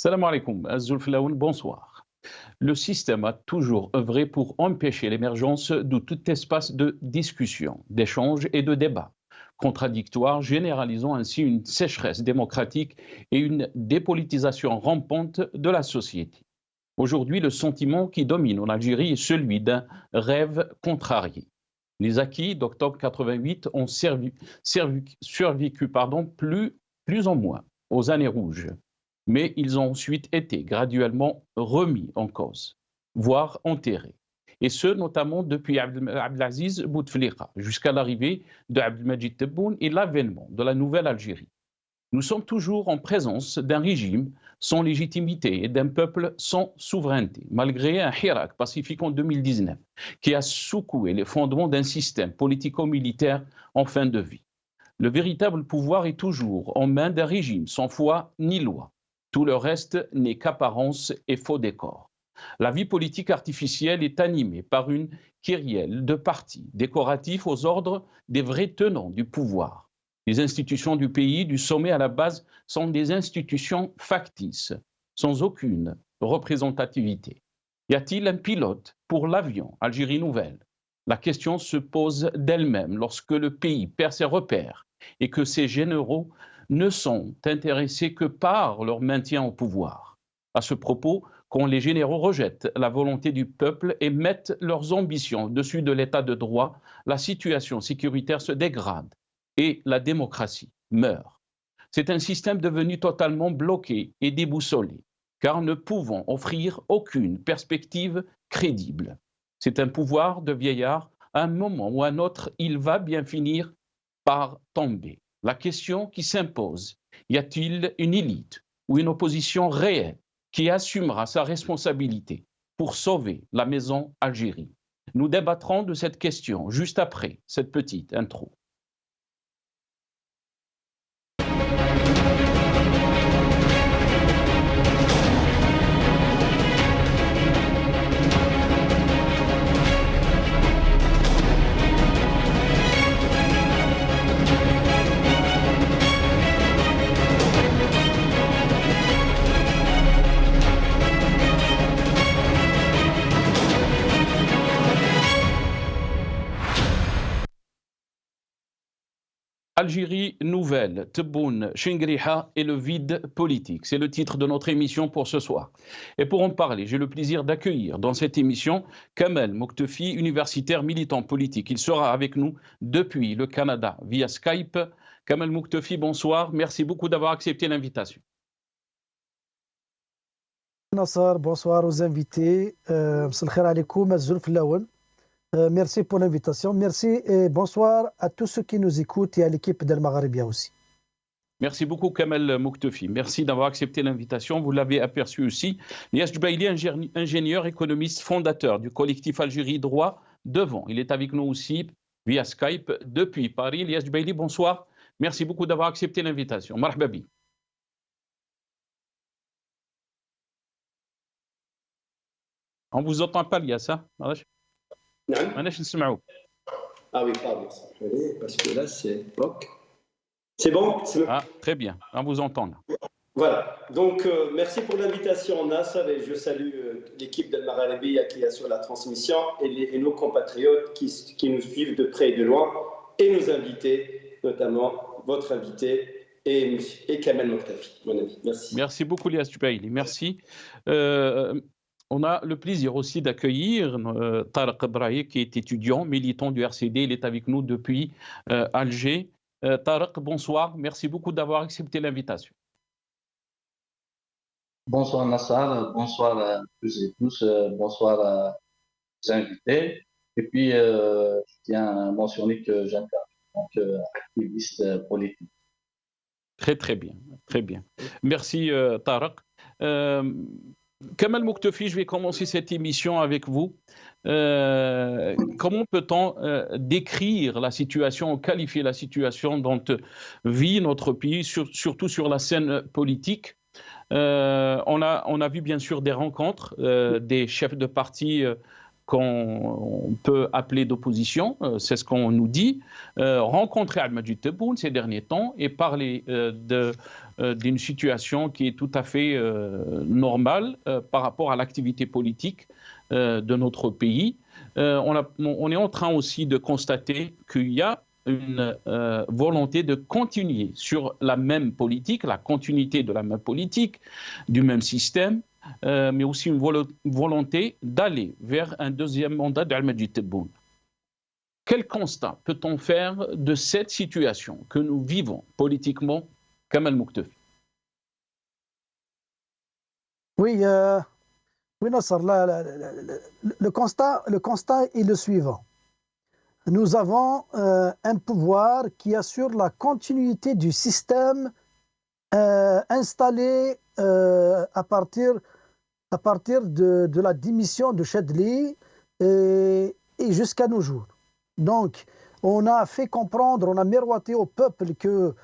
Salam alaikum, Azzoul Flaoun, bonsoir. Le système a toujours œuvré pour empêcher l'émergence de tout espace de discussion, d'échange et de débat contradictoire, généralisant ainsi une sécheresse démocratique et une dépolitisation rampante de la société. Aujourd'hui, le sentiment qui domine en Algérie est celui d'un rêve contrarié. Les acquis d'octobre 88 ont survécu plus en moins aux années rouges, mais ils ont ensuite été graduellement remis en cause, voire enterrés. Et ce, notamment depuis Abdelaziz Bouteflika, jusqu'à l'arrivée de Abdelmadjid Tebboune et l'avènement de la nouvelle Algérie. Nous sommes toujours en présence d'un régime sans légitimité et d'un peuple sans souveraineté, malgré un Hirak pacifique en 2019 qui a secoué les fondements d'un système politico-militaire en fin de vie. Le véritable pouvoir est toujours en main d'un régime sans foi ni loi. Tout le reste n'est qu'apparence et faux décor. La vie politique artificielle est animée par une kyrielle de partis décoratifs aux ordres des vrais tenants du pouvoir. Les institutions du pays, du sommet à la base, sont des institutions factices, sans aucune représentativité. Y a-t-il un pilote pour l'avion Algérie Nouvelle? La question se pose d'elle-même lorsque le pays perd ses repères et que ses généraux ne sont intéressés que par leur maintien au pouvoir. À ce propos, quand les généraux rejettent la volonté du peuple et mettent leurs ambitions au-dessus de l'état de droit, la situation sécuritaire se dégrade et la démocratie meurt. C'est un système devenu totalement bloqué et déboussolé, car ne pouvant offrir aucune perspective crédible. C'est un pouvoir de vieillard. À un moment ou à un autre, il va bien finir par tomber. La question qui s'impose, y a-t-il une élite ou une opposition réelle qui assumera sa responsabilité pour sauver la maison Algérie? Nous débattrons de cette question juste après cette petite intro. Algérie nouvelle, Tebboune, Chengriha et le vide politique. C'est le titre de notre émission pour ce soir. Et pour en parler, j'ai le plaisir d'accueillir dans cette émission Kamel Mouktefi, universitaire militant politique. Il sera avec nous depuis le Canada via Skype. Kamel Mouktefi, bonsoir. Merci beaucoup d'avoir accepté l'invitation. Nassar, bonsoir aux invités. Merci pour l'invitation. Merci et bonsoir à tous ceux qui nous écoutent et à l'équipe d'Al Magharibia aussi. Merci beaucoup Kamel Mouktefi. Merci d'avoir accepté l'invitation. Vous l'avez aperçu aussi. Lias Djbaili, ingénieur, économiste, fondateur du collectif Algérie Droit Devant. Il est avec nous aussi via Skype depuis Paris. Lias Djbaili, bonsoir. Merci beaucoup d'avoir accepté l'invitation. Marhaba. On ne vous entend pas, Lias, hein? Ah oui, pardon. Parce que là, c'est bloc. C'est bon? Ah, très bien. On vous entend là. Voilà. Donc, merci pour l'invitation, Nassar, et je salue l'équipe d'Al Magharibia qui assure la transmission et nos compatriotes qui nous suivent de près et de loin, et nos invités, notamment votre invité et Kamel Mouktefi, mon ami. Merci. Merci beaucoup, Lias Djbaili. Merci. On a le plaisir aussi d'accueillir Tarek Brahi, qui est étudiant, militant du RCD. Il est avec nous depuis Alger. Tarek, bonsoir. Merci beaucoup d'avoir accepté l'invitation. Bonsoir Nassar, bonsoir à tous et tous, bonsoir aux invités. Et puis, je tiens à mentionner que j'interviens en tant qu'activiste politique. Très, très bien. Très bien. Merci Tarek. Kamel Mouktefi, je vais commencer cette émission avec vous. Comment peut-on décrire la situation, qualifier la situation dont vit notre pays, surtout sur la scène politique? On a vu bien sûr des rencontres des chefs de parti qu'on peut appeler d'opposition, c'est ce qu'on nous dit, rencontrer Al-Majid Tebboune ces derniers temps et parler d'une situation qui est tout à fait normale par rapport à l'activité politique de notre pays. On est en train aussi de constater qu'il y a une volonté de continuer sur la même politique, la continuité de la même politique, du même système, mais aussi une volonté d'aller vers un deuxième mandat d'Al-Majid Tebboune. Quel constat peut-on faire de cette situation que nous vivons politiquement, Kamal Mouktefi? Oui, Nasser, le constat est le suivant. Nous avons un pouvoir qui assure la continuité du système installé à partir de la démission de Chadli et jusqu'à nos jours. Donc, on a fait comprendre, on a miroité au peuple qu'il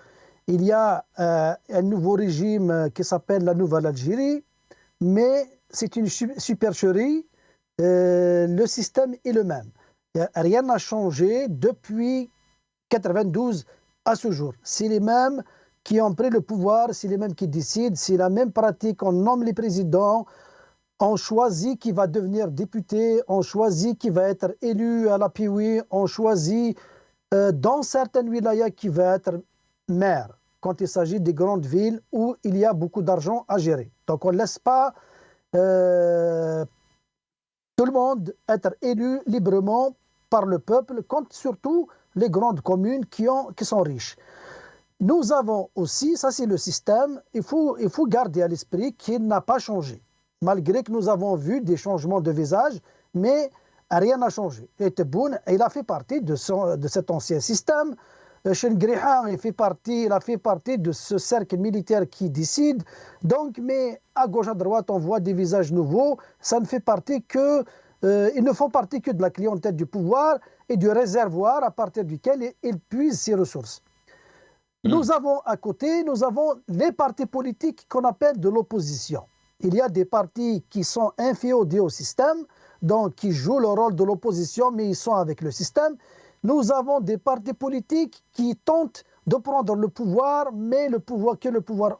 y a un nouveau régime qui s'appelle la Nouvelle Algérie, mais c'est une supercherie, le système est le même. Rien n'a changé depuis 1992 à ce jour. C'est les mêmes qui ont pris le pouvoir, c'est les mêmes qui décident, c'est la même pratique, on nomme les présidents, on choisit qui va devenir député, on choisit qui va être élu à la Pioui, on choisit dans certaines wilayas qui va être maire, quand il s'agit des grandes villes où il y a beaucoup d'argent à gérer. Donc on ne laisse pas tout le monde être élu librement par le peuple, contre surtout les grandes communes qui sont riches. Nous avons aussi, ça c'est le système, il faut garder à l'esprit qu'il n'a pas changé. Malgré que nous avons vu des changements de visage, mais rien n'a changé. Et Tebboune, il a fait partie de cet ancien système. Chengrihan, il a fait partie de ce cercle militaire qui décide. Donc, mais à gauche, à droite, on voit des visages nouveaux. Ça ne fait partie ils ne font partie que de la clientèle du pouvoir et du réservoir à partir duquel ils puisent ses ressources. Nous avons à côté, les partis politiques qu'on appelle de l'opposition. Il y a des partis qui sont inféodés au système, donc qui jouent le rôle de l'opposition, mais ils sont avec le système. Nous avons des partis politiques qui tentent de prendre le pouvoir, mais le pouvoir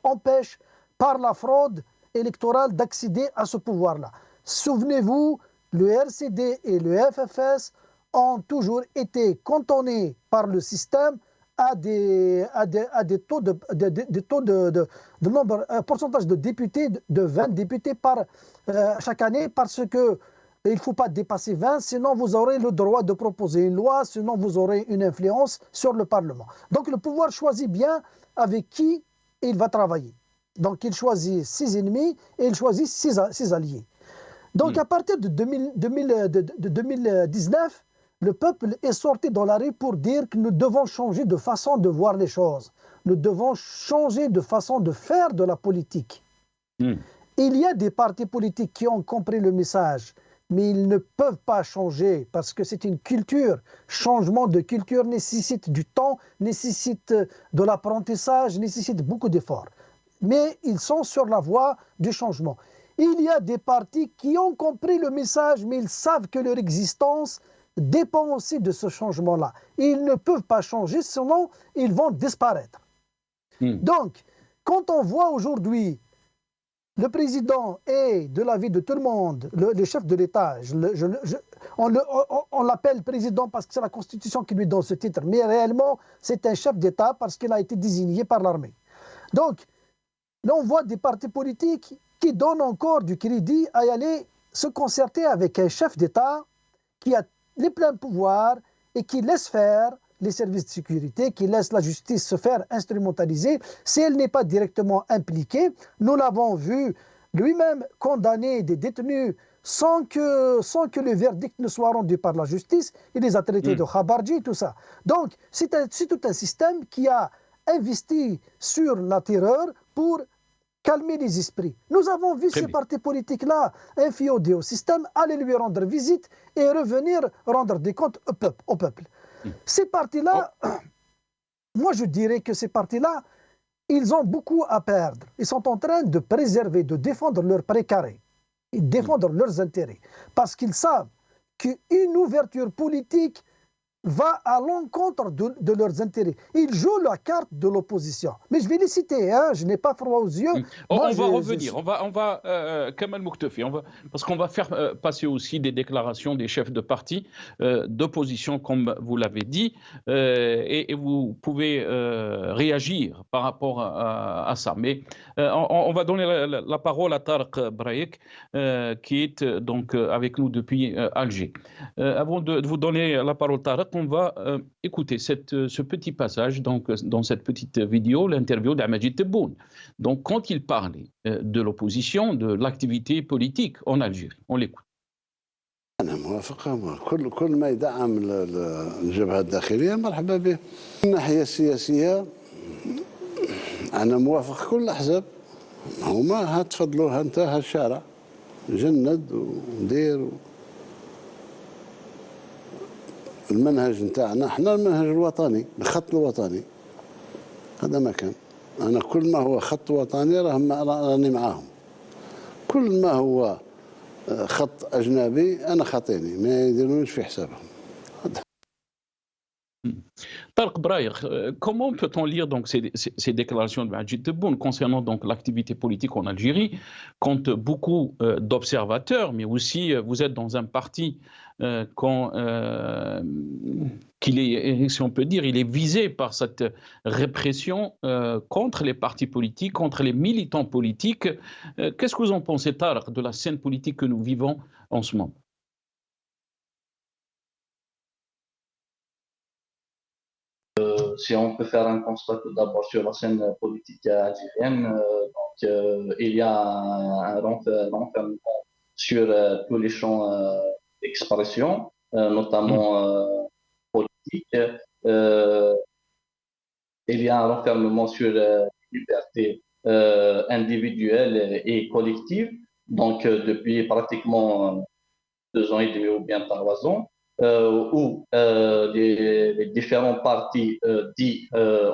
empêche par la fraude électorale d'accéder à ce pouvoir-là. Souvenez-vous, le RCD et le FFS ont toujours été cantonnés par le système à des taux de nombre, un pourcentage de députés, de 20 députés par chaque année, parce que il ne faut pas dépasser 20, sinon vous aurez le droit de proposer une loi, sinon vous aurez une influence sur le Parlement. Donc le pouvoir choisit bien avec qui il va travailler. Donc il choisit ses ennemis et il choisit ses alliés. Donc à partir de 2019, le peuple est sorti dans la rue pour dire que nous devons changer de façon de voir les choses. Nous devons changer de façon de faire de la politique. Il y a des partis politiques qui ont compris le message, mais ils ne peuvent pas changer parce que c'est une culture. Changement de culture nécessite du temps, nécessite de l'apprentissage, nécessite beaucoup d'efforts. Mais ils sont sur la voie du changement. Il y a des partis qui ont compris le message, mais ils savent que leur existence dépend aussi de ce changement-là. Ils ne peuvent pas changer, sinon ils vont disparaître. Donc, quand on voit aujourd'hui le président est de l'avis de tout le monde, le chef de l'État, on l'appelle président parce que c'est la Constitution qui lui donne ce titre, mais réellement c'est un chef d'État parce qu'il a été désigné par l'armée. Donc, là on voit des partis politiques qui donnent encore du crédit à y aller se concerter avec un chef d'État qui a les pleins pouvoirs et qui laisse faire les services de sécurité, qui laisse la justice se faire instrumentaliser si elle n'est pas directement impliquée. Nous l'avons vu lui-même condamner des détenus sans que le verdict ne soit rendu par la justice. Il les a traités de khabarji, tout ça. Donc, c'est tout un système qui a investi sur la terreur pour calmer les esprits. Nous avons vu ces partis politiques-là inféodés au système, aller lui rendre visite et revenir rendre des comptes au peuple. Ces partis-là, moi je dirais que ces partis-là, ils ont beaucoup à perdre. Ils sont en train de préserver, de défendre leurs précarés, et défendre leurs intérêts. Parce qu'ils savent qu'une ouverture politique va à l'encontre de leurs intérêts. Ils jouent la carte de l'opposition. Mais je vais les citer, hein, je n'ai pas froid aux yeux. On va revenir, Kamal Mouktefi, parce qu'on va faire passer aussi des déclarations des chefs de parti d'opposition, comme vous l'avez dit, et vous pouvez réagir par rapport à ça. Mais on va donner la parole à Tarek Braïk, qui est donc avec nous depuis Alger. Avant de vous donner la parole, Tarek, on va écouter ce petit passage donc, dans cette petite vidéo, l'interview d'Amajid Tebboune. Donc, quand il parlait de l'opposition, de l'activité politique en Algérie, on l'écoute. أنا موافق كل ما يدعم الجبهة الداخلية مرحبا به. من الناحية السياسية أنا موافق كل الأحزاب. هما هتفضلوها أنت هالشارع جند ودير المنهج نتاعنا احنا المنهج الوطني الخط الوطني هذا ما كان. أنا كل ما هو خط وطني راني معاهم. كل ما هو خط أجنبي أنا خاطيني ما يديرونيش في حسابهم. Tarek Braïk, comment peut-on lire donc ces déclarations de Majid Tebboune concernant donc l'activité politique en Algérie, quand beaucoup d'observateurs, mais aussi vous êtes dans un parti qu'il est, si on peut dire, il est visé par cette répression contre les partis politiques, contre les militants politiques. Qu'est-ce que vous en pensez, Tarek, de la scène politique que nous vivons en ce moment? Si on peut faire un constat tout d'abord sur la scène politique algérienne, il y a un renfermement sur tous les champs d'expression, notamment politique. Il y a un renfermement sur les libertés individuelles et collectives, donc depuis pratiquement 2 ans et demi ou bien 3 ans. Où les différents partis dits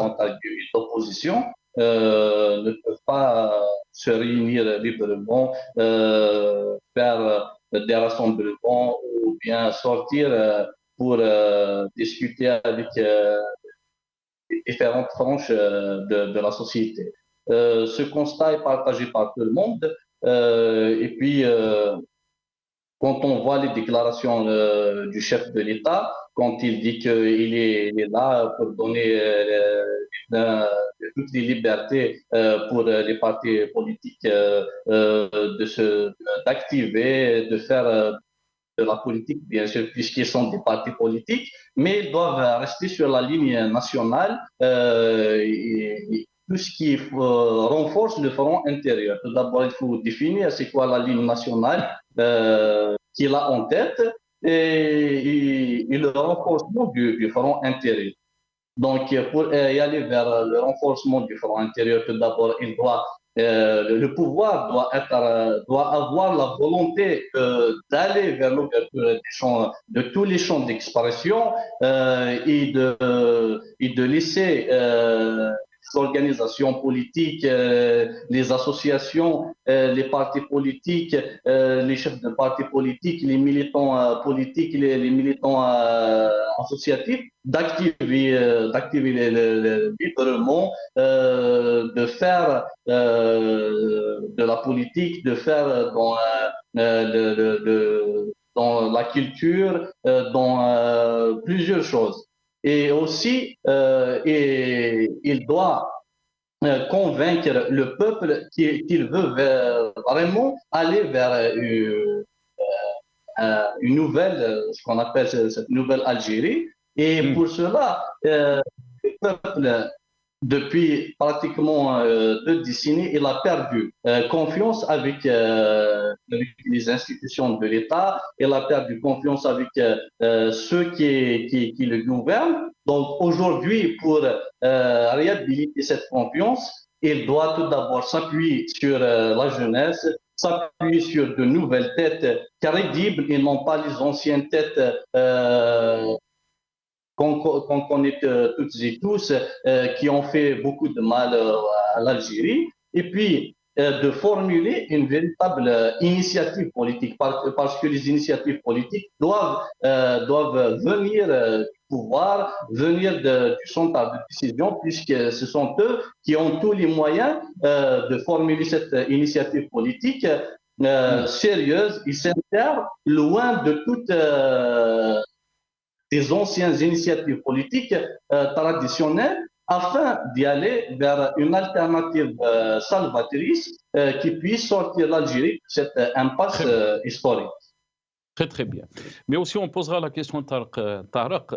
entre guillemets d'opposition ne peuvent pas se réunir librement, faire des rassemblements ou bien sortir pour discuter avec les différentes tranches de la société. Ce constat est partagé par tout le monde et puis quand on voit les déclarations du chef de l'État, quand il dit qu'il est là pour donner toutes les libertés pour les partis politiques d'activer, de faire de la politique, bien sûr, puisqu'ils sont des partis politiques, mais ils doivent rester sur la ligne nationale et tout ce qui renforce le front intérieur. Tout d'abord, il faut définir c'est quoi la ligne nationale qu'il a en tête et le renforcement du front intérieur. Donc, pour y aller vers le renforcement du front intérieur, tout d'abord, le pouvoir doit avoir la volonté d'aller vers l'ouverture de tous les champs d'expression et de laisser les organisations politiques, les associations, les partis politiques, les chefs de partis politiques, les militants politiques, les militants associatifs, d'activer librement, de faire de la politique, de faire dans la culture, dans plusieurs choses. Et aussi, il doit convaincre le peuple qu'il veut vraiment aller vers une nouvelle, ce qu'on appelle cette nouvelle Algérie. Et pour cela, le peuple, depuis pratiquement 2 décennies, il a perdu confiance avec les institutions de l'État, il a perdu confiance avec ceux qui le gouvernent. Donc aujourd'hui, pour réhabiliter cette confiance, il doit tout d'abord s'appuyer sur la jeunesse, s'appuyer sur de nouvelles têtes crédibles et non pas les anciennes têtes qu'on connaît toutes et tous, qui ont fait beaucoup de mal à l'Algérie. Et puis, de formuler une véritable initiative politique, parce que les initiatives politiques doivent venir du pouvoir, venir du centre de décision, puisque ce sont eux qui ont tous les moyens de formuler cette initiative politique sérieuse et sincère, loin de toutes des anciennes initiatives politiques traditionnelles, afin d'y aller vers une alternative salvatrice qui puisse sortir l'Algérie de cette impasse historique. Très très bien. Mais aussi on posera la question Tarek,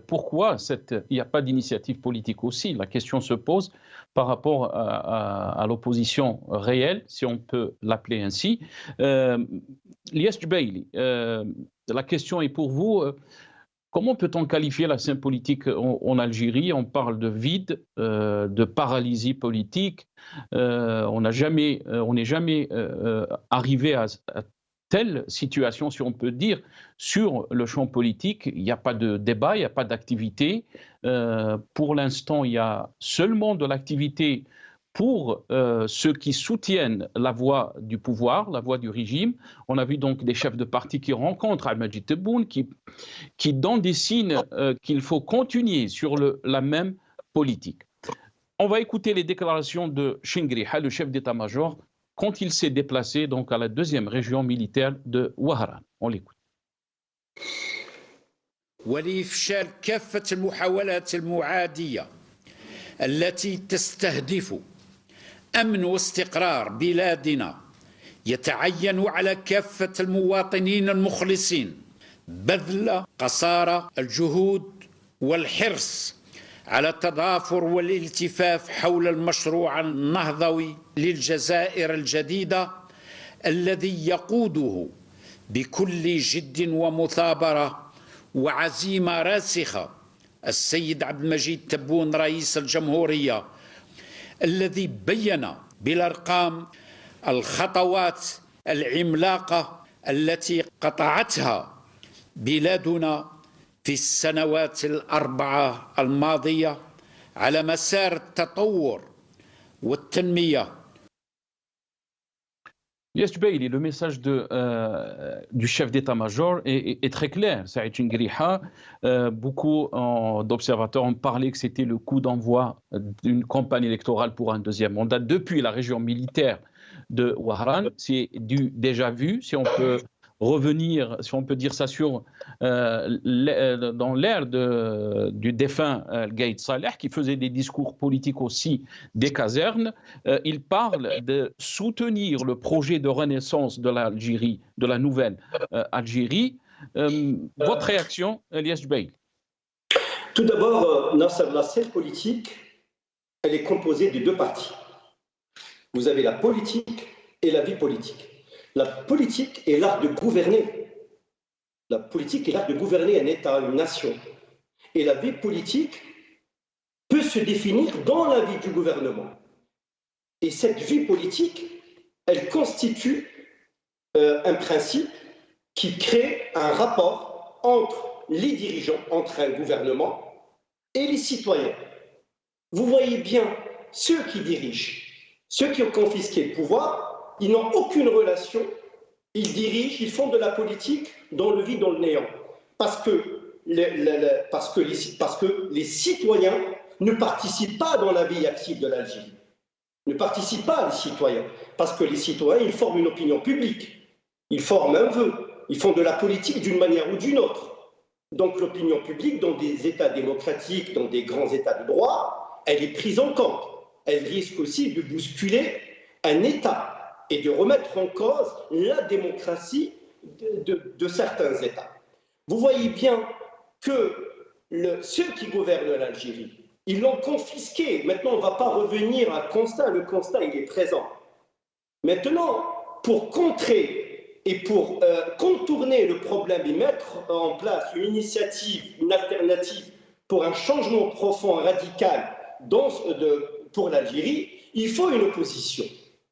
pourquoi il n'y a pas d'initiative politique aussi? La question se pose par rapport à l'opposition réelle, si on peut l'appeler ainsi. Lies Jubaili, la question est pour vous. Comment peut-on qualifier la scène politique en Algérie? On parle de vide, de paralysie politique. On n'est jamais arrivé à telle situation, si on peut dire, sur le champ politique. Il n'y a pas de débat, il n'y a pas d'activité. Pour l'instant, il y a seulement de l'activité pour ceux qui soutiennent la voie du pouvoir, la voie du régime. On a vu donc des chefs de parti qui rencontrent Al-Majid Tebboune, qui donnent des signes qu'il faut continuer sur la même politique. On va écouter les déclarations de Chingriha, le chef d'état-major, quand il s'est déplacé donc à la deuxième région militaire de Wahran. On l'écoute. ولإفشال كافة المحاولات المعادية التي تستهدف أمن واستقرار بلادنا، يتعين على كافة المواطنين المخلصين بذل قصارى الجهود والحرص على التضافر والالتفاف حول المشروع النهضوي للجزائر الجديدة الذي يقوده بكل جد ومثابرة وعزيمة راسخة السيد عبد المجيد تبون رئيس الجمهورية، الذي بين بالأرقام الخطوات العملاقة التي قطعتها بلادنا في السنوات الأربعة الماضية على مسار التطور والتنمية. Lies Jubaili, le message du chef d'état-major est très clair. Saïd Chingriha, beaucoup d'observateurs ont parlé que c'était le coup d'envoi d'une campagne électorale pour un deuxième mandat depuis la région militaire de Wahran. C'est du déjà vu, si on peut revenir, si on peut dire ça, dans l'ère du défunt Gaïd Saleh, qui faisait des discours politiques aussi des casernes. Il parle de soutenir le projet de renaissance de l'Algérie, de la nouvelle Algérie. Votre réaction, Lies Jubaili? Tout d'abord, Nasser, la scène politique, elle est composée de deux parties. Vous avez la politique et la vie politique. La politique est l'art de gouverner. La politique est l'art de gouverner un État, une nation. Et la vie politique peut se définir dans la vie du gouvernement. Et cette vie politique, elle constitue un principe qui crée un rapport entre les dirigeants, entre un gouvernement et les citoyens. Vous voyez bien, ceux qui dirigent, ceux qui ont confisqué le pouvoir, ils n'ont aucune relation, ils dirigent, ils font de la politique dans le vide, dans le néant. Parce que les citoyens ne participent pas dans la vie active de l'Algérie. Ne participent pas, les citoyens. Parce que les citoyens, ils forment une opinion publique. Ils forment un vœu. Ils font de la politique d'une manière ou d'une autre. Donc l'opinion publique, dans des États démocratiques, dans des grands États de droit, elle est prise en compte. Elle risque aussi de bousculer un État et de remettre en cause la démocratie de certains États. Vous voyez bien que ceux qui gouvernent l'Algérie, ils l'ont confisqué. Maintenant, on ne va pas revenir à un constat. Le constat, il est présent. Maintenant, pour contrer et pour contourner le problème et mettre en place une initiative, une alternative pour un changement profond, radical pour l'Algérie, il faut une opposition.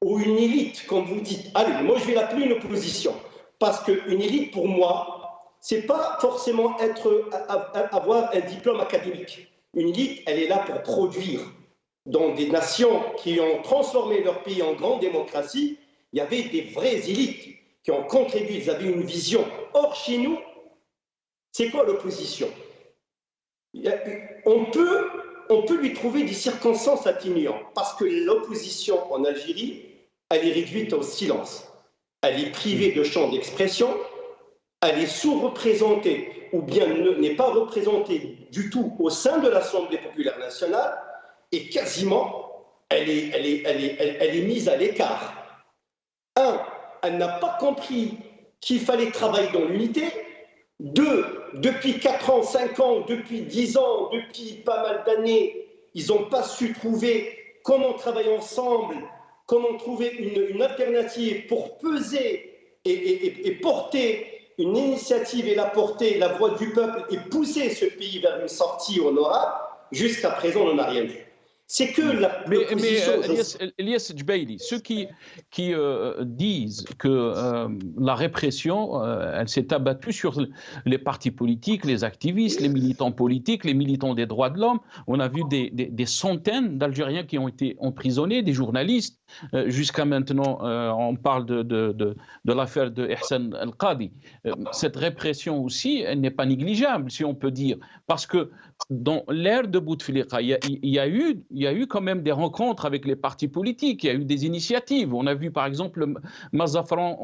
Ou une élite, comme vous dites. Allez, moi je vais l'appeler une opposition. Parce qu'une élite, pour moi, c'est pas forcément avoir un diplôme académique. Une élite, elle est là pour produire. dans des nations qui ont transformé leur pays en grande démocratie, il y avait des vraies élites qui ont contribué, ils avaient une vision. Or, chez nous, c'est quoi l'opposition? On peut lui trouver des circonstances atténuantes, parce que l'opposition en Algérie, elle est réduite au silence. Elle est privée de champ d'expression, elle est sous-représentée, ou bien n'est pas représentée du tout au sein de l'Assemblée populaire nationale, et quasiment, elle est mise à l'écart. Elle n'a pas compris qu'il fallait travailler dans l'unité. 2, depuis 4 ans, 5 ans, depuis 10 ans, depuis pas mal d'années, ils n'ont pas su trouver comment travailler ensemble, comment trouver une alternative pour peser et porter une initiative et la porter, la voix du peuple, et pousser ce pays vers une sortie honorable. Jusqu'à présent, on n'a rien vu. C'est que la Elias Djbaili, ceux qui disent que la répression, elle s'est abattue sur les partis politiques, les activistes, les militants politiques, les militants des droits de l'homme. On a vu des centaines d'Algériens qui ont été emprisonnés, des journalistes. Jusqu'à maintenant, on parle de l'affaire de Ihsan El-Qadi. Cette répression aussi, elle n'est pas négligeable, si on peut dire, parce que dans l'ère de Bouteflika, il y a eu quand même des rencontres avec les partis politiques, il y a eu des initiatives. On a vu par exemple Mazafran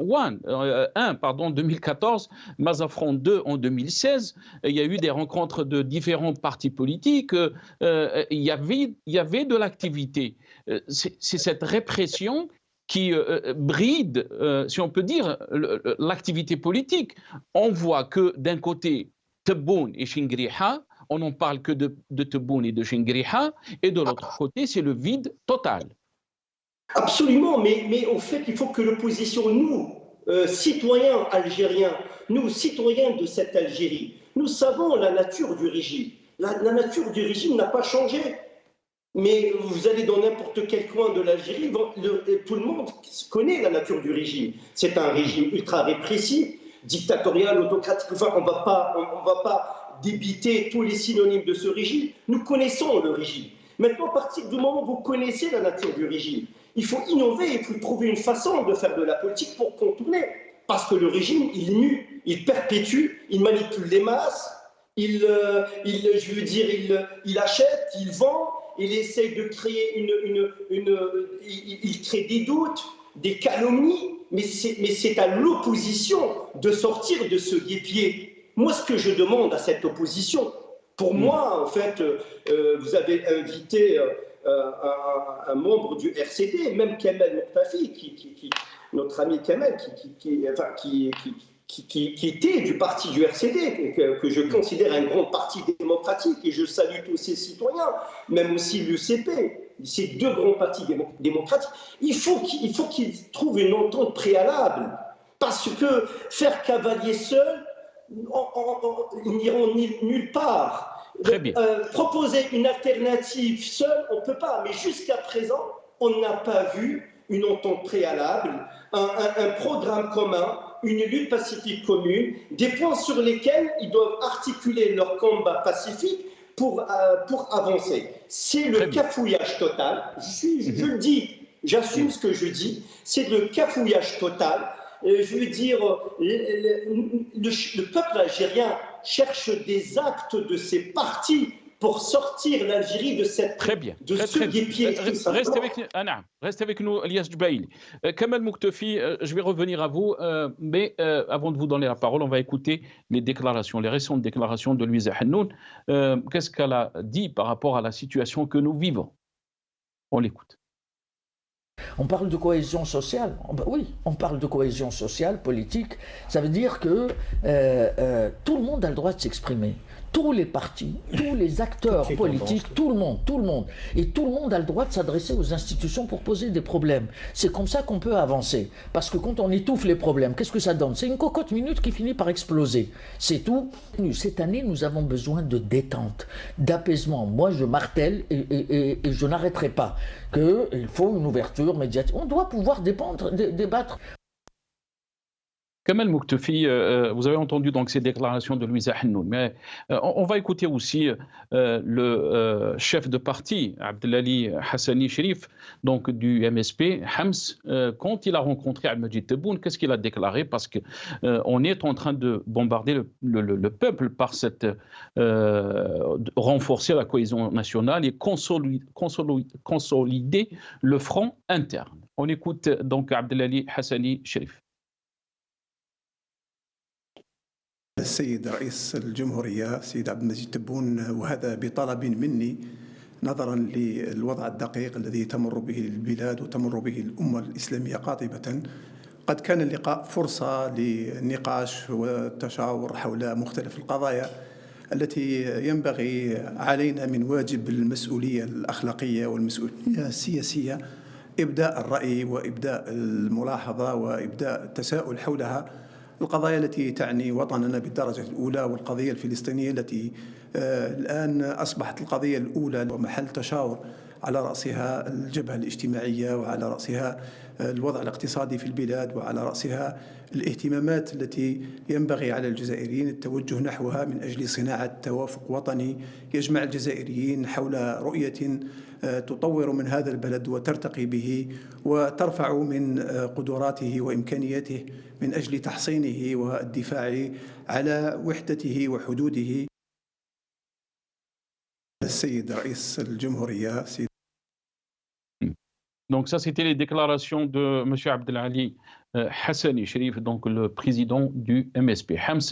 1 en 2014, Mazafran 2 en 2016. Il y a eu des rencontres de différents partis politiques. Il y avait de l'activité. C'est cette répression qui bride, si on peut dire, l'activité politique. On voit que d'un côté, Tebboune et Chingriha, on n'en parle que de Tebboune et de Chingriha, et de l'autre côté, c'est le vide total. Absolument, mais au fait, il faut que l'opposition, nous, citoyens algériens, nous, citoyens de cette Algérie, nous savons la nature du régime. La nature du régime n'a pas changé. Mais vous allez dans n'importe quel coin de l'Algérie, tout le monde connaît la nature du régime. C'est un régime ultra répressif, dictatorial, autocratique. Enfin, on va pas débiter tous les synonymes de ce régime. Nous connaissons le régime. Maintenant, à partir du moment où vous connaissez la nature du régime, il faut innover, il faut trouver une façon de faire de la politique pour contourner. Parce que le régime, il mue, il perpétue, il manipule les masses, il achète, il vend, il essaye de créer il crée des doutes, des calomnies, mais c'est à l'opposition de sortir de ce guêpier. Moi, ce que je demande à cette opposition, pour moi, en fait, vous avez invité un membre du RCD, même Kamel Moktafi, notre ami Kamel, qui était du parti du RCD, que je considère un grand parti démocratique, et je salue tous ces citoyens, même aussi l'UCP, ces deux grands partis démocratiques. Il faut qu'ils trouvent une entente préalable, parce que faire cavalier seul, ils n'iront nulle part. Très bien. Proposer une alternative seule, on ne peut pas, mais jusqu'à présent, on n'a pas vu une entente préalable, un programme commun, une lutte pacifique commune, des points sur lesquels ils doivent articuler leur combat pacifique pour avancer. C'est le cafouillage total. Je le dis, j'assume ce que je dis, c'est le cafouillage total. Je veux dire, le peuple algérien cherche des actes de ses partis pour sortir l'Algérie de cette ce guêpier. Reste avec nous, Elias Djbaili. Kamel Moktafi, je vais revenir à vous, mais avant de vous donner la parole, on va écouter les récentes déclarations de Louise Hannoun. Qu'est-ce qu'elle a dit par rapport à la situation que nous vivons? On l'écoute. On parle de cohésion sociale. Oui, on parle de cohésion sociale, politique. Ça veut dire que tout le monde a le droit de s'exprimer. Tous les partis, tous les acteurs politiques, tout le monde. Et tout le monde a le droit de s'adresser aux institutions pour poser des problèmes. C'est comme ça qu'on peut avancer. Parce que quand on étouffe les problèmes, qu'est-ce que ça donne? C'est une cocotte minute qui finit par exploser. C'est tout. Cette année, nous avons besoin de détente, d'apaisement. Moi, je martèle et je n'arrêterai pas qu'il faut une ouverture médiatique. On doit pouvoir débattre. Kamel Mouktefi, vous avez entendu donc ces déclarations de Louisa Hennoun, mais on va écouter aussi le chef de parti, Abdelali Hassani Cherif, donc du MSP, Hams, quand il a rencontré Al-Majid Tebboune, qu'est-ce qu'il a déclaré? Parce qu'on est en train de bombarder le peuple par cette renforcer la cohésion nationale et consolider le front interne. On écoute donc Abdelali Hassani Cherif. السيد رئيس الجمهورية السيد عبد المجيد تبون، وهذا بطلب مني نظرا للوضع الدقيق الذي تمر به البلاد وتمر به الأمة الإسلامية قاطبة. قد كان اللقاء فرصة للنقاش والتشاور حول مختلف القضايا التي ينبغي علينا من واجب المسؤولية الأخلاقية والمسؤولية السياسية إبداء الرأي وإبداء الملاحظة وإبداء التساؤل حولها. القضايا التي تعني وطننا بالدرجة الأولى والقضية الفلسطينية التي الآن أصبحت القضية الأولى ومحل تشاور، على رأسها الجبهة الاجتماعية وعلى رأسها الوضع الاقتصادي في البلاد وعلى رأسها الاهتمامات التي ينبغي على الجزائريين التوجه نحوها من أجل صناعة توافق وطني يجمع الجزائريين حول رؤية تطور من هذا البلد وترتقي به وترفع من قدراته وإمكانياته من أجل تحصينه والدفاع على وحدته وحدوده. السيد رئيس الجمهورية. Donc ça, c'était les déclarations de M. Abdelali Hassani Cherif, donc le président du MSP. Hams,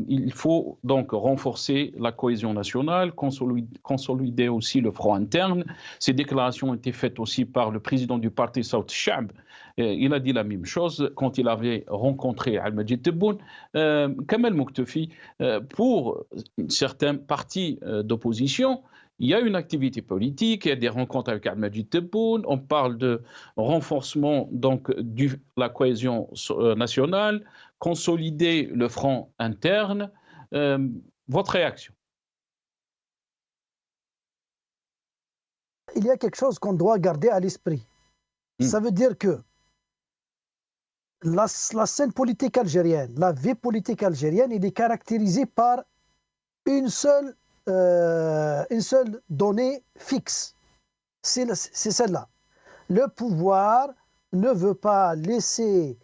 il faut donc renforcer la cohésion nationale, consolider aussi le front interne. Ces déclarations ont été faites aussi par le président du parti Sawt Sha'b. Il a dit la même chose quand il avait rencontré Al-Majid Tebboune. Kamel Mouktefi, pour certains partis d'opposition, il y a une activité politique, il y a des rencontres avec Al-Majid Tebboune, on parle de renforcement donc de la cohésion nationale, consolider le front interne. Votre réaction? Il y a quelque chose qu'on doit garder à l'esprit. Ça veut dire que la scène politique algérienne, la vie politique algérienne, il est caractérisée par une seule donnée fixe. C'est celle-là. Le pouvoir ne veut pas laisser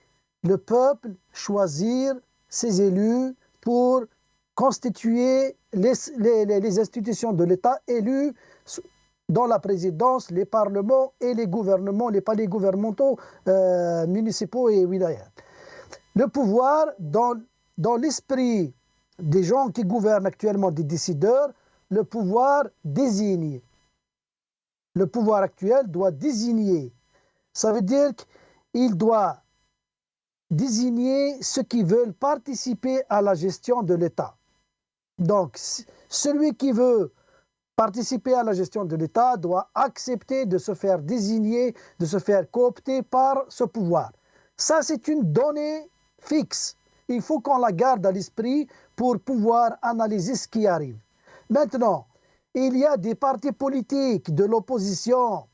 le peuple choisir ses élus pour constituer les institutions de l'État élus dans la présidence, les parlements et les gouvernements, les palais gouvernementaux municipaux et wilayat. Le pouvoir, dans l'esprit des gens qui gouvernent actuellement, des décideurs, le pouvoir désigne. Le pouvoir actuel doit désigner. Ça veut dire qu'il doit désigner ceux qui veulent participer à la gestion de l'État. Donc, celui qui veut participer à la gestion de l'État doit accepter de se faire désigner, de se faire coopter par ce pouvoir. Ça, c'est une donnée fixe. Il faut qu'on la garde à l'esprit pour pouvoir analyser ce qui arrive. Maintenant, il y a des partis politiques de l'opposition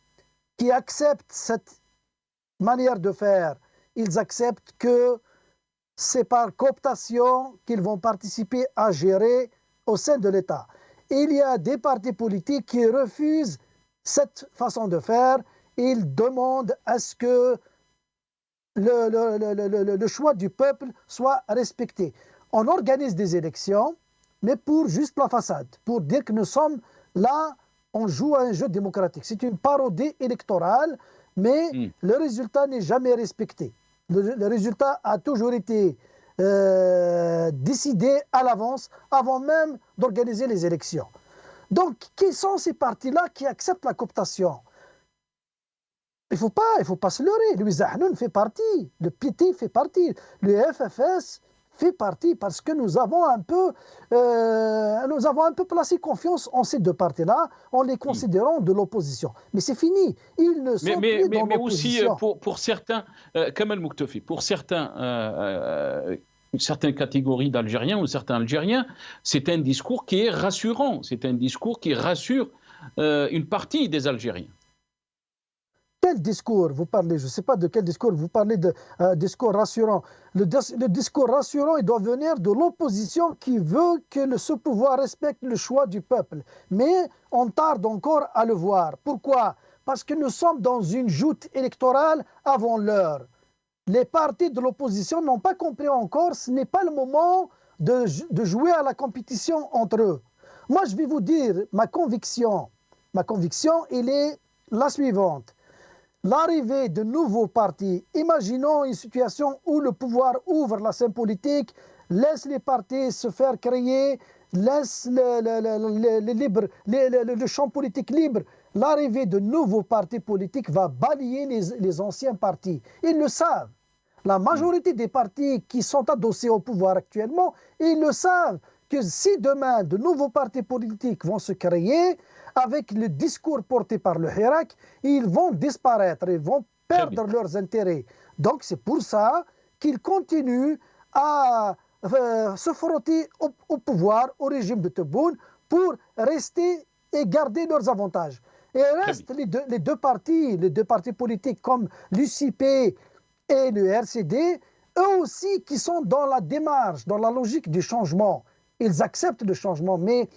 qui acceptent cette manière de faire. Ils acceptent que c'est par cooptation qu'ils vont participer à gérer au sein de l'État. Il y a des partis politiques qui refusent cette façon de faire. Ils demandent à ce que le choix du peuple soit respecté. On organise des élections, mais pour juste la façade, pour dire que nous sommes là, on joue à un jeu démocratique. C'est une parodie électorale, mais le résultat n'est jamais respecté. Le résultat a toujours été décidé à l'avance, avant même d'organiser les élections. Donc, qui sont ces partis-là qui acceptent la cooptation? Il faut pas se leurrer. Louisa Hennoun fait partie, le PT fait partie, le FFS fait partie, parce que nous avons un peu placé confiance en ces deux partis-là, en les considérant de l'opposition. Mais c'est fini. Ils ne sont plus dans l'opposition. Mais aussi pour certains, Kamel Mouktefi, pour certaines catégories d'Algériens ou certains Algériens, c'est un discours qui est rassurant. C'est un discours qui rassure une partie des Algériens. quel discours vous parlez? Je ne sais pas de quel discours vous parlez, de discours rassurant. Le discours rassurant, il doit venir de l'opposition qui veut que ce pouvoir respecte le choix du peuple. Mais on tarde encore à le voir. Pourquoi? Parce que nous sommes dans une joute électorale avant l'heure. Les partis de l'opposition n'ont pas compris encore, ce n'est pas le moment de jouer à la compétition entre eux. Moi, je vais vous dire ma conviction. Ma conviction, elle est la suivante. L'arrivée de nouveaux partis, imaginons une situation où le pouvoir ouvre la scène politique, laisse les partis se faire créer, laisse le champ politique libre. L'arrivée de nouveaux partis politiques va balayer les anciens partis. Ils le savent. La majorité des partis qui sont adossés au pouvoir actuellement, ils le savent que si demain de nouveaux partis politiques vont se créer, avec le discours porté par le Hirak, ils vont disparaître, ils vont perdre leurs intérêts. Donc c'est pour ça qu'ils continuent à se frotter au pouvoir, au régime de Tebboune, pour rester et garder leurs avantages. Et restent les deux partis politiques comme l'UCP et le RCD, eux aussi qui sont dans la démarche, dans la logique du changement. Ils acceptent le changement, mais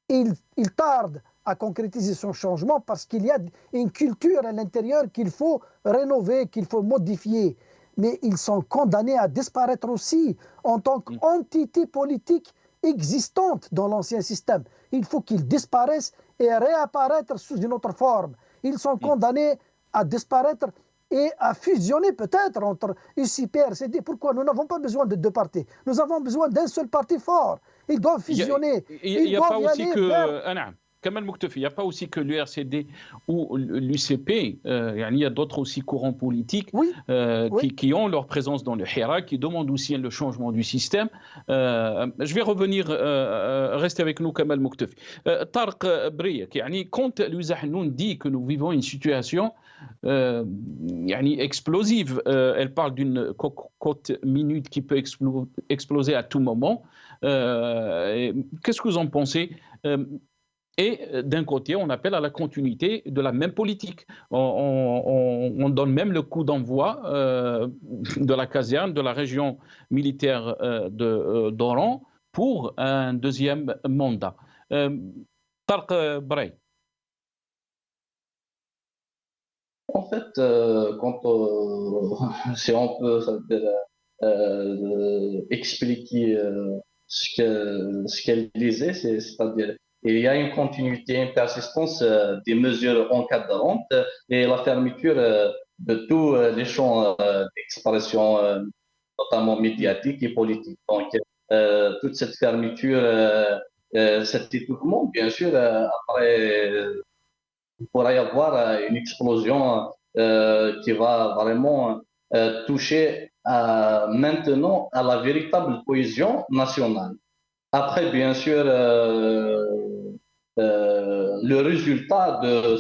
ils tardent à concrétiser son changement parce qu'il y a une culture à l'intérieur qu'il faut rénover, qu'il faut modifier. Mais ils sont condamnés à disparaître aussi en tant qu'entité politique existante dans l'ancien système. Il faut qu'ils disparaissent et réapparaître sous une autre forme. Ils sont condamnés à disparaître et à fusionner peut-être entre UCP et RCD. Pourquoi? Nous n'avons pas besoin de deux partis. Nous avons besoin d'un seul parti fort. Ils doivent fusionner. Il n'y a pas aussi que... Kamal Mouktefi, il n'y a pas aussi que l'URCD ou l'UCP, il y a d'autres aussi courants politiques qui ont leur présence dans le Hirak, qui demandent aussi le changement du système. Je vais revenir, restez avec nous Kamal Mouktefi. Tarq Briak, quand Louisa Hanoun dit que nous vivons une situation explosive, elle parle d'une cote minute qui peut exploser à tout moment. Qu'est-ce que vous en pensez? Et d'un côté, on appelle à la continuité de la même politique. On donne même le coup d'envoi de la caserne, de la région militaire d'Oran pour un deuxième mandat. Tarq Bray. En fait, si on peut expliquer ce qu'elle disait, c'est-à-dire il y a une continuité, une persistance des mesures encadrantes et la fermeture de tous les champs d'expression, notamment médiatiques et politiques. Donc, toute cette fermeture, cet étouffement, bien sûr, après, il pourra y avoir une explosion qui va vraiment toucher maintenant à la véritable cohésion nationale. Après, bien sûr, le résultat de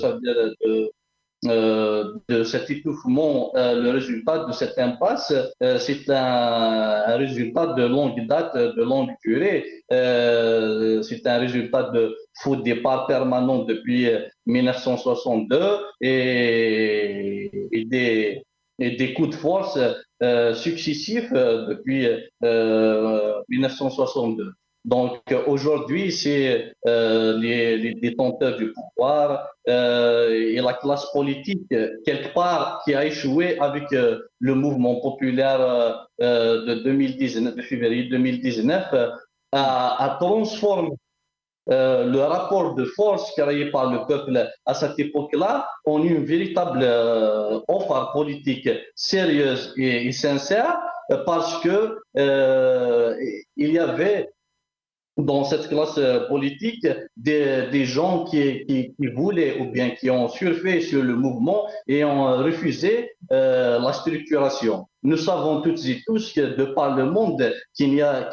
cet étouffement, le résultat de cette impasse, c'est un résultat de longue date, de longue durée. C'est un résultat de faux départ permanent depuis 1962 et des coups de force successifs depuis 1962. Donc aujourd'hui, c'est les détenteurs du pouvoir et la classe politique, quelque part, qui a échoué avec le mouvement populaire de février 2019, à transformer le rapport de force créé par le peuple à cette époque-là en une véritable offre politique sérieuse et sincère, parce que il y avait dans cette classe politique des gens qui voulaient ou bien qui ont surfé sur le mouvement et ont refusé la structuration. Nous savons toutes et tous que de par le monde qu'il n'y a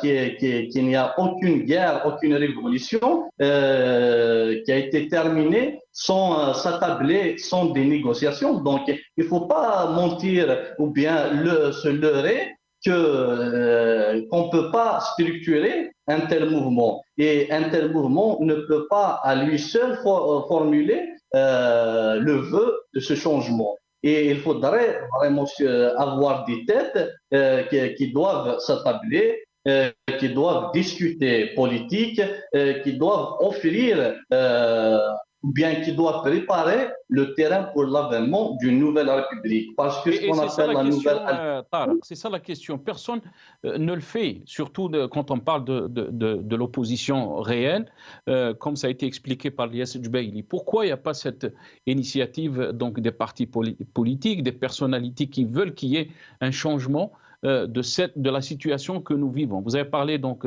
aucune guerre, aucune révolution qui a été terminée sans s'attabler, sans des négociations. Donc il ne faut pas mentir ou bien se leurrer qu'on ne peut pas structurer un tel mouvement. Et un tel mouvement ne peut pas à lui seul formuler le vœu de ce changement. Et il faudrait vraiment avoir des têtes qui doivent s'attabler, qui doivent discuter politique, qui doivent offrir ou bien qui doivent préparer le terrain pour l'avènement d'une nouvelle République. Parce que ce qu'on appelle la nouvelle République... C'est ça la question. Personne ne le fait, surtout quand on parle de l'opposition réelle, comme ça a été expliqué par Lies Djbeili. Pourquoi il n'y a pas cette initiative donc, des partis politiques, des personnalités qui veulent qu'il y ait un changement de la situation que nous vivons? Vous avez parlé donc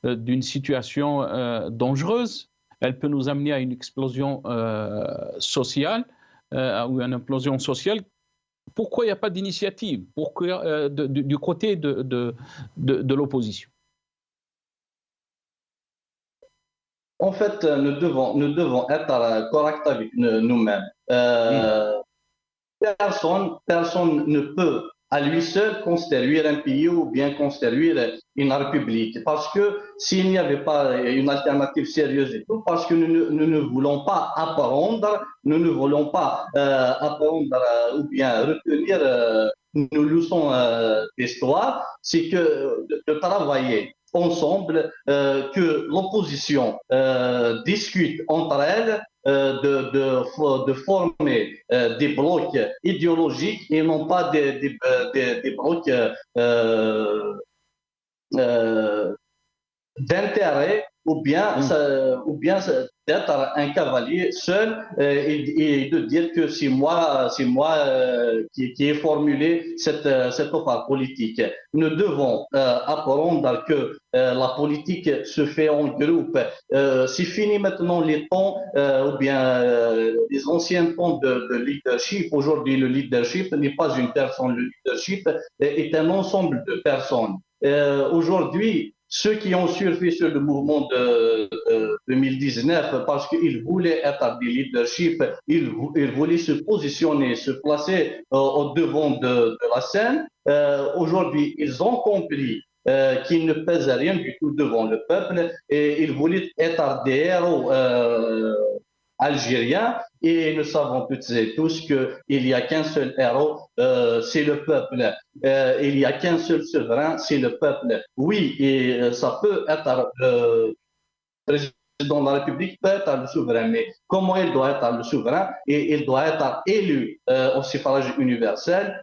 d'une situation dangereuse. Elle peut nous amener à une explosion sociale ou une implosion sociale. Pourquoi il n'y a pas d'initiative du côté de l'opposition? En fait, nous devons être corrects avec nous-mêmes. Personne ne peut à lui seul construire un pays ou bien construire une république. Parce que s'il n'y avait pas une alternative sérieuse et tout, parce que nous ne voulons pas apprendre, nous ne voulons pas apprendre ou bien retenir nos leçons d'histoire, c'est que de travailler ensemble, que l'opposition discute entre elles, de former des blocs idéologiques et non pas des blocs d'intérêt ou bien d'être un cavalier seul et de dire que c'est moi qui ai formulé cette offre politique. Nous devons apprendre que la politique se fait en groupe. C'est fini maintenant les temps ou bien les anciens temps de leadership. Aujourd'hui, le leadership n'est pas une personne. Le leadership est un ensemble de personnes. Aujourd'hui, ceux qui ont surfé sur le mouvement de 2019 parce qu'ils voulaient être des leaderships, ils voulaient se positionner, se placer au devant de la scène. Aujourd'hui, ils ont compris qu'ils ne pèsent rien du tout devant le peuple et ils voulaient être des héros algériens. Et nous savons toutes et tous qu'il n'y a qu'un seul héros, c'est le peuple. Il n'y a qu'un seul souverain, c'est le peuple. Oui, et ça peut être le président de la République, peut être le souverain, mais comment il doit être le souverain? Et il doit être élu au suffrage universel,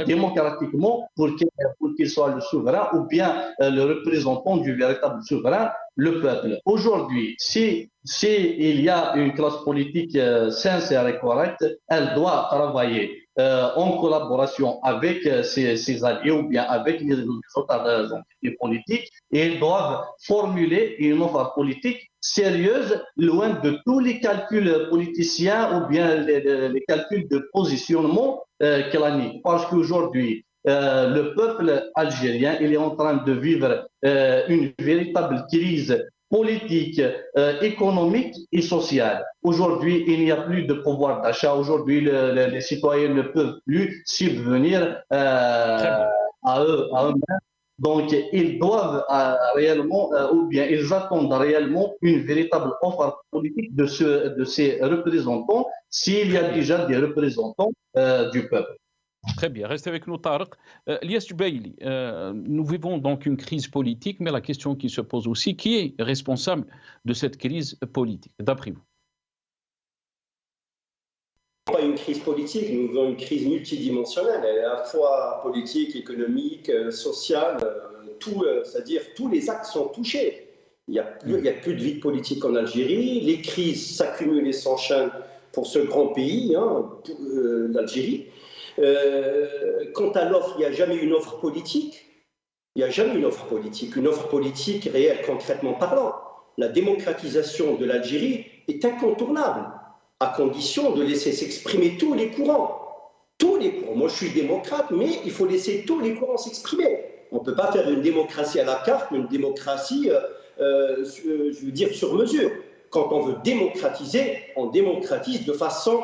démocratiquement, pour qu'il soit le souverain ou bien le représentant du véritable souverain, le peuple. Aujourd'hui, si il y a une classe politique sincère et correcte, elle doit travailler en collaboration avec ses alliés ou bien avec les autres entités politiques et ils doivent formuler une offre politique sérieuse, loin de tous les calculs politiciens ou bien les calculs de positionnement clanique. Parce qu'aujourd'hui, le peuple algérien il est en train de vivre une véritable crise politique, économique et sociale. Aujourd'hui, il n'y a plus de pouvoir d'achat. Aujourd'hui, les citoyens ne peuvent plus subvenir à eux-mêmes. Donc, ils doivent réellement, ou bien ils attendent réellement une véritable offre politique de ces représentants, s'il y a déjà des représentants du peuple. Très bien, restez avec nous, Tariq. Lies Djbeili, nous vivons donc une crise politique, mais la question qui se pose aussi, qui est responsable de cette crise politique, d'après vous? Pas une crise politique, nous vivons une crise multidimensionnelle, à la fois politique, économique, sociale, c'est-à-dire tous les axes sont touchés. Il n'y a plus de vie politique en Algérie, les crises s'accumulent et s'enchaînent pour ce grand pays, l'Algérie. Quant à l'offre, il n'y a jamais une offre politique. Il n'y a jamais une offre politique réelle, concrètement parlant. La démocratisation de l'Algérie est incontournable, à condition de laisser s'exprimer tous les courants. Tous les courants. Moi, je suis démocrate, mais il faut laisser tous les courants s'exprimer. On ne peut pas faire une démocratie à la carte, mais une démocratie, je veux dire, sur mesure. Quand on veut démocratiser, on démocratise de façon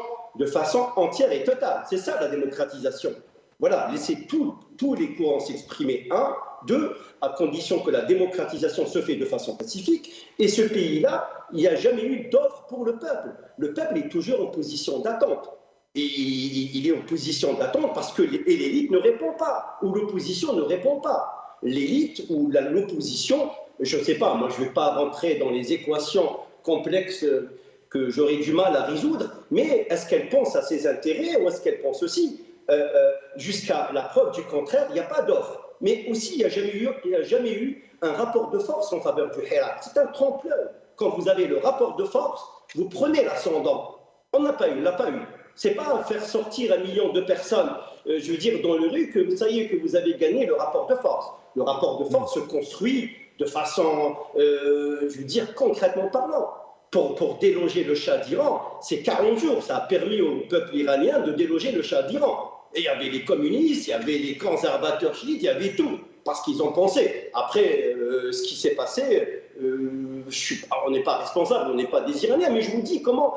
entière et totale. C'est ça la démocratisation. Voilà, laisser tous les courants s'exprimer. 1, 2, à condition que la démocratisation se fait de façon pacifique. Et ce pays-là, il n'y a jamais eu d'offre pour le peuple. Le peuple est toujours en position d'attente. il est en position d'attente parce que l'élite ne répond pas, ou l'opposition ne répond pas. L'élite ou l'opposition, je ne sais pas, moi je ne vais pas rentrer dans les équations complexes que j'aurais du mal à résoudre, mais est-ce qu'elle pense à ses intérêts ou est-ce qu'elle pense aussi, jusqu'à la preuve du contraire, il n'y a pas d'offre. Mais aussi, il n'y a jamais eu un rapport de force en faveur du Hirak. C'est un trompe-l'œil. Quand vous avez le rapport de force, vous prenez l'ascendant. On n'a pas eu, on l'a pas eu. C'est pas faire sortir 1 million de personnes, je veux dire, dans le rue, que ça y est, que vous avez gagné le rapport de force. Le rapport de force se construit de façon, je veux dire, concrètement parlant. Pour déloger le Shah d'Iran, c'est 40 jours. Ça a permis au peuple iranien de déloger le Shah d'Iran. Et il y avait les communistes, il y avait les conservateurs chiites, il y avait tout. Parce qu'ils ont pensé. Après, ce qui s'est passé, on n'est pas responsable, on n'est pas des Iraniens, mais je vous dis comment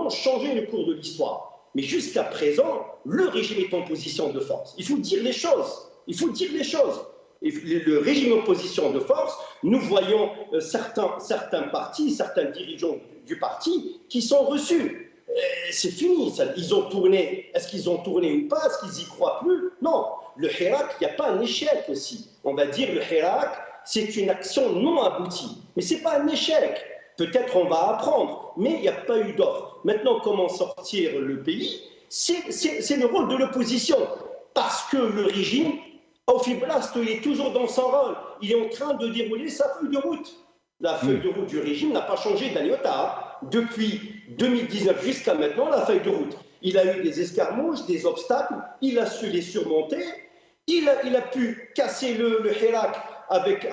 changer le cours de l'histoire. Mais jusqu'à présent, le régime est en position de force. Il faut dire les choses. Il faut dire les choses. Et le régime en position de force, nous voyons certains partis, certains dirigeants du parti qui sont reçus. C'est fini, ça. Ils ont tourné. Est-ce qu'ils ont tourné ou pas? Est-ce qu'ils y croient plus? Non. Le Hirak, il n'y a pas un échec aussi. On va dire le Hirak, c'est une action non aboutie. Mais ce n'est pas un échec. Peut-être on va apprendre, mais il n'y a pas eu d'offre. Maintenant, comment sortir le pays? C'est le rôle de l'opposition. Parce que le régime, Ofiblast, il est toujours dans son rôle. Il est en train de dérouler sa feuille de route. La feuille de route du régime n'a pas changé d'un iota. Depuis 2019 jusqu'à maintenant, la feuille de route. Il a eu des escarmouches, des obstacles, il a su les surmonter, il a pu casser le Hirak avec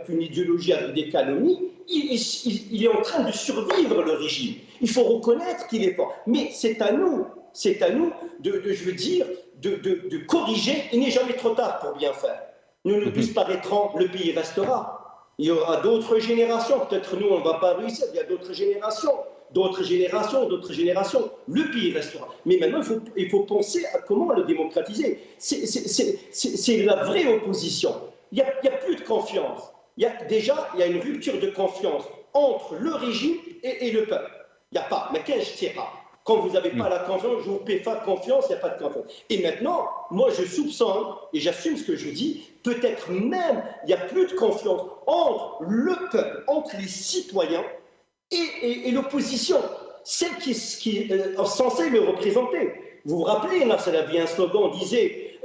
une idéologie, avec des calomnies. Il est en train de survivre, le régime. Il faut reconnaître qu'il est fort. Mais c'est à nous de corriger. Il n'est jamais trop tard pour bien faire. Nous ne disparaîtrons, le pays restera. Il y aura d'autres générations. Peut-être nous, on ne va pas réussir. Il y a d'autres générations. Le pays restera. Mais maintenant, il faut penser à comment le démocratiser. C'est la vraie opposition. Il n'y a plus de confiance. Il y a une rupture de confiance entre le régime et le peuple. Il n'y a pas. Mais qu'est-ce que je sais pas? Quand vous n'avez pas la confiance, je vous fais pas confiance, il n'y a pas de confiance. Et maintenant, moi je soupçonne, et j'assume ce que je dis, peut-être même il n'y a plus de confiance entre le peuple, entre les citoyens et l'opposition, celle qui est censée le représenter. Vous vous rappelez, Nasser avait un slogan, on disait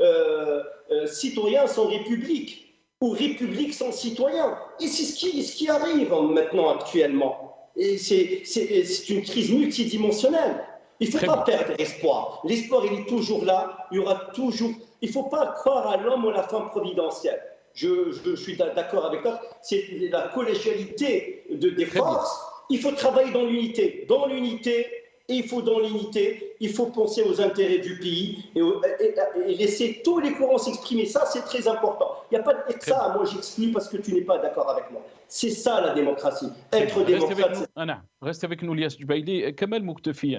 citoyens sans république, ou république sans citoyens. Et c'est ce qui arrive maintenant actuellement. Et c'est une crise multidimensionnelle. Il ne faut pas perdre l'espoir. L'espoir, il est toujours là. Il y aura toujours. Il ne faut pas croire à l'homme ou à la femme providentielle. Je suis d'accord avec toi. C'est la collégialité des forces. Il faut travailler dans l'unité. Il faut penser aux intérêts du pays et laisser tous les courants s'exprimer. Ça, c'est très important. Il n'y a pas de ça. Moi, j'exclus parce que tu n'es pas d'accord avec moi. C'est ça la démocratie. Être démocrate. Reste avec nous, Lias Djbaili. Kamal Mouktefi,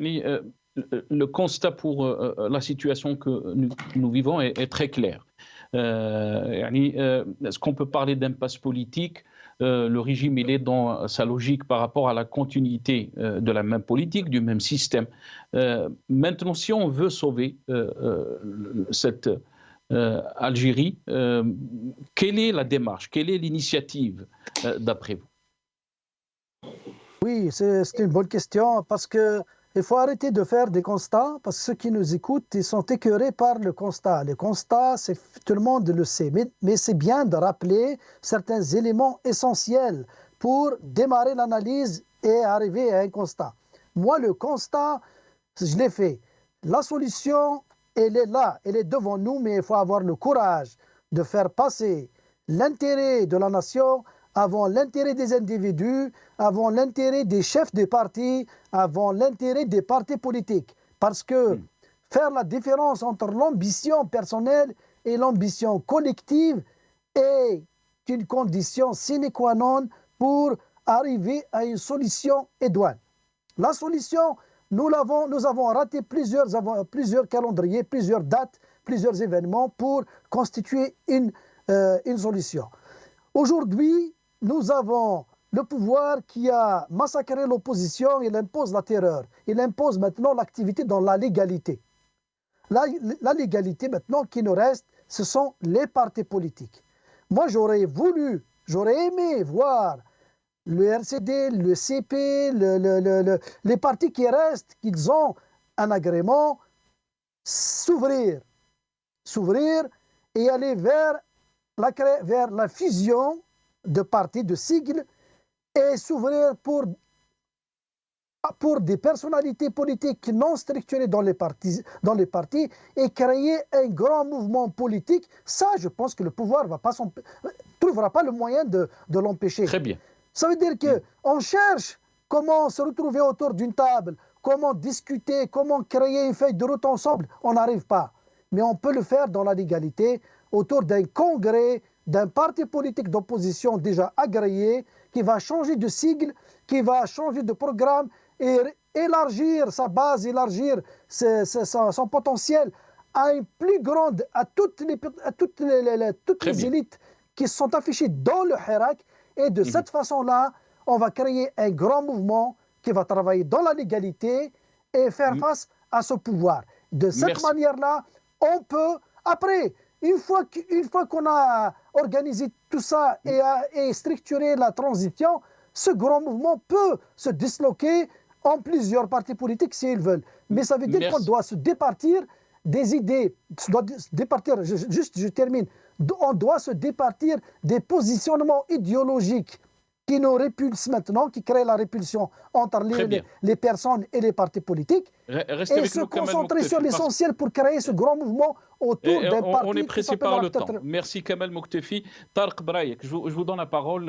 le constat pour la situation que nous vivons est très clair. Est-ce qu'on peut parler d'impasse politique? Le régime, il est dans sa logique par rapport à la continuité de la même politique, du même système. Maintenant, si on veut sauver cette Algérie, quelle est la démarche, quelle est l'initiative d'après vous? Oui, c'est une bonne question parce qu'il faut arrêter de faire des constats parce que ceux qui nous écoutent, ils sont écœurés par le constat. Le constat, tout le monde le sait, mais c'est bien de rappeler certains éléments essentiels pour démarrer l'analyse et arriver à un constat. Moi, le constat, je l'ai fait. La solution, elle est là, elle est devant nous, mais il faut avoir le courage de faire passer l'intérêt de la nation avant l'intérêt des individus, avant l'intérêt des chefs de partis, avant l'intérêt des partis politiques. Parce que faire la différence entre l'ambition personnelle et l'ambition collective est une condition sine qua non pour arriver à une solution idoine. La solution, nous avons raté plusieurs calendriers, plusieurs dates, plusieurs événements pour constituer une solution. Aujourd'hui, nous avons le pouvoir qui a massacré l'opposition, il impose la terreur. Il impose maintenant l'activité dans la légalité. La légalité maintenant qui nous reste, ce sont les partis politiques. Moi, j'aurais aimé voir le RCD, le CP, les partis qui restent, qu'ils ont un agrément, s'ouvrir et aller vers la fusion de partis, de sigles, et s'ouvrir pour des personnalités politiques non structurées dans les partis et créer un grand mouvement politique. Ça, je pense que le pouvoir ne trouvera pas le moyen de l'empêcher. Très bien. Ça veut dire qu'on cherche comment se retrouver autour d'une table, comment discuter, comment créer une feuille de route ensemble. On n'arrive pas. Mais on peut le faire dans la légalité, autour d'un congrès, d'un parti politique d'opposition déjà agréé, qui va changer de sigle, qui va changer de programme et élargir sa base, élargir son potentiel à toutes les élites qui sont affichées dans le Hirak. Et de cette façon-là, on va créer un grand mouvement qui va travailler dans la légalité et faire face à ce pouvoir. De cette manière-là, on peut, après, une fois qu'on a organisé tout ça et structuré la transition, ce grand mouvement peut se disloquer en plusieurs partis politiques s'ils veulent. Mais ça veut dire qu'on doit se départir des idées, je termine, on doit se départir des positionnements idéologiques qui nous répulsent maintenant, qui créent la répulsion entre les personnes et les partis politiques, et se concentrer sur l'essentiel pour créer ce grand mouvement autour d'un parti. On est pressé par le temps. Merci Kamel Moktefi. Tarek Braïek, je vous donne la parole.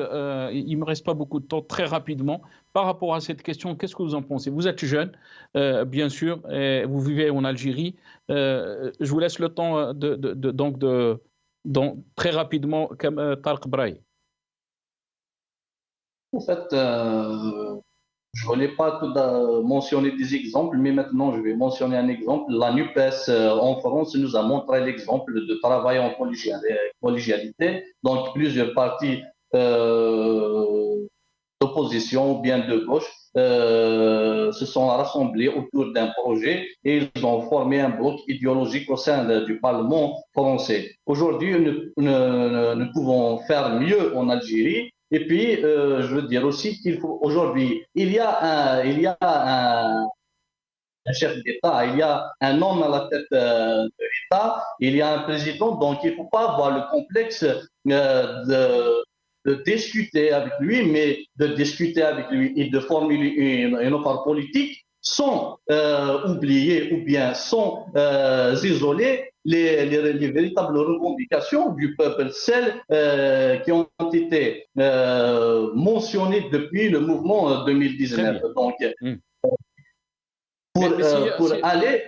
Il ne me reste pas beaucoup de temps. Très rapidement, par rapport à cette question, qu'est-ce que vous en pensez? Vous êtes jeune, bien sûr, et vous vivez en Algérie. Je vous laisse le temps donc très rapidement, Tarek Braïek. En fait, je ne voulais pas mentionner des exemples, mais maintenant je vais mentionner un exemple. La NUPES en France nous a montré l'exemple de travail en collégialité. Donc plusieurs partis d'opposition ou bien de gauche se sont rassemblés autour d'un projet et ils ont formé un bloc idéologique au sein du Parlement français. Aujourd'hui, nous pouvons faire mieux en Algérie. Et puis, je veux dire aussi qu'il faut aujourd'hui, il y a un chef d'État, il y a un homme à la tête de l'État, il y a un président, donc il ne faut pas avoir le complexe de discuter avec lui, mais de discuter avec lui et de formuler une offre politique sans oublier ou bien sans isoler les véritables revendications du peuple, celles qui ont été mentionnées depuis le mouvement 2019. Donc, pour aller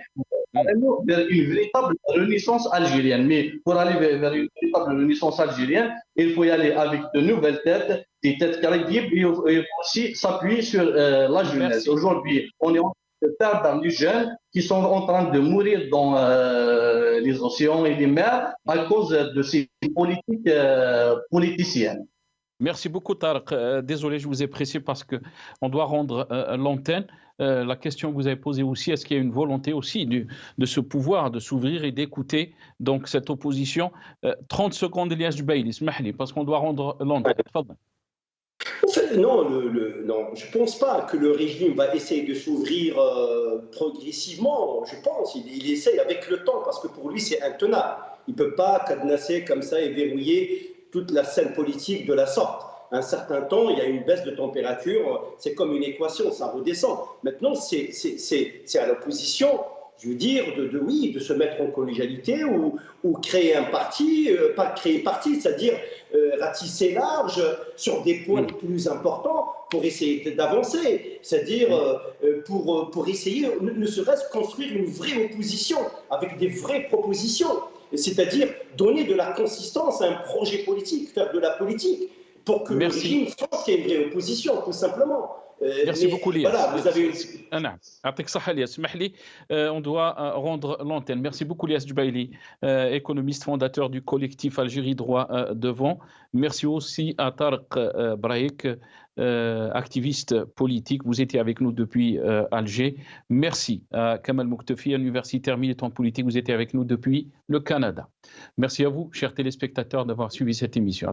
vers une véritable renaissance algérienne. Mais pour aller vers une véritable renaissance algérienne, il faut y aller avec de nouvelles têtes, des têtes crédibles, et il faut aussi s'appuyer sur la jeunesse. Aujourd'hui, on est en train de perdre des jeunes qui sont en train de mourir dans les océans et les mers à cause de ces politiques politiciennes. Merci beaucoup, Tarek. Désolé, je vous ai pressé parce qu'on doit rendre l'antenne. La question que vous avez posée aussi, est-ce qu'il y a une volonté aussi de ce pouvoir de s'ouvrir et d'écouter donc cette opposition? 30 secondes, Elias Jubaili, smahli, parce qu'on doit rendre l'antenne. En fait, non, je ne pense pas que le régime va essayer de s'ouvrir progressivement. Je pense il essaye avec le temps parce que pour lui, c'est intenable. Il ne peut pas cadenasser comme ça et verrouiller toute la scène politique de la sorte. À un certain temps, il y a une baisse de température, c'est comme une équation, ça redescend. Maintenant, c'est à l'opposition, je veux dire, de se mettre en collégialité ou créer un parti, pas créer parti, c'est-à-dire ratisser large sur des points plus importants pour essayer d'avancer, c'est-à-dire pour essayer, ne serait-ce construire une vraie opposition avec des vraies propositions. C'est-à-dire donner de la consistance à un projet politique, faire de la politique, pour que le régime pense qu'il y a une vraie opposition, tout simplement. Merci beaucoup, Lias. Voilà, vous avez... On doit rendre l'antenne. Merci beaucoup, Lias Jubaili, économiste fondateur du collectif Algérie Droit Devant. Merci aussi à Tarek Braïek, activiste politique. Vous étiez avec nous depuis Alger. Merci à Kamal Mouktefi, universitaire militant politique. Vous étiez avec nous depuis le Canada. Merci à vous, chers téléspectateurs, d'avoir suivi cette émission.